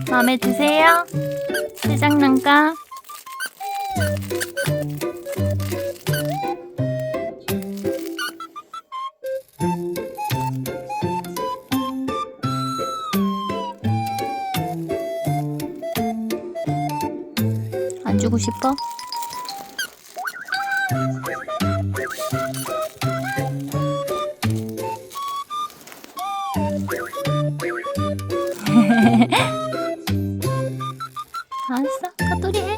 마음에 드세요? 새 장난감? 안 주고 싶어? 알았어, 컷돌이 해.